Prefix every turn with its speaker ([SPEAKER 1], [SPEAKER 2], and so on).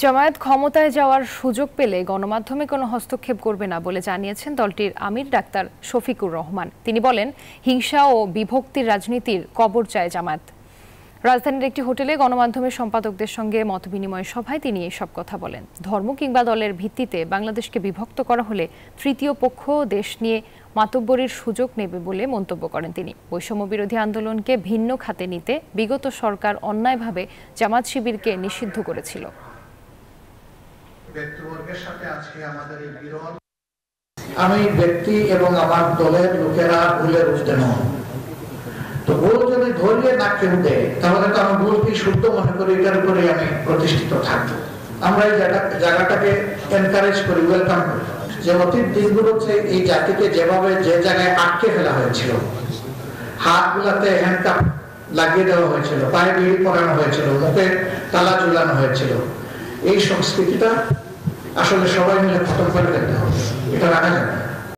[SPEAKER 1] জামায়াত ক্ষমতায় যাওয়ার সুযোগ পেলে গণমাধ্যমে কোনো হস্তক্ষেপ করবে না বলে জানিয়েছেন দলটির আমির ডাক্তার শফিকুর রহমান। তিনি বলেন, হিংসা ও বিভক্তির রাজনীতির কবর চায় জামায়াত। রাজধানীর একটি হোটেলে গণমাধ্যমের সম্পাদকদের সঙ্গে মতবিনিময় সভায় তিনি এসব কথা বলেন। ধর্ম কিংবা দলের ভিত্তিতে বাংলাদেশকে বিভক্ত করা হলে তৃতীয় পক্ষ দেশ নিয়ে মাতব্বরির সুযোগ নেবে বলে মন্তব্য করেন তিনি। বৈষম্য বিরোধী আন্দোলনকে ভিন্ন খাতে নিতে বিগত সরকার অন্যায়ভাবে জামাত শিবিরকে নিষিদ্ধ করেছিল।
[SPEAKER 2] আমি ব্যক্তি এবং আমার দলের লোকেরা ভুলের ঊর্ধ্বে নয়। তো ভুল যদি ধরিয়ে না কেউ দেয়, তাহলে তো আমি ভুলকে শুদ্ধ মনে করি, এটার উপরে আমি প্রতিষ্ঠিত থাকবো। আমরা এই জায়গাটাকে এনকারেজ করি, ওয়েলকাম করি। যে অতীত দিনগুলো হচ্ছে এই জাতিকে যেভাবে যে জায়গায় আটকে ফেলা হয়েছিল, হাত গুলাতে হ্যান্ডকাপ লাগিয়ে দেওয়া হয়েছিল, পায়ে বিড়ি পরানো হয়েছিল, মুখে তালা ঝুলানো হয়েছিল, এই সংস্কৃতিটা আসলে সবাই মিলে খতম করে ফেলতে হবে। এটা রাখা যাবে না।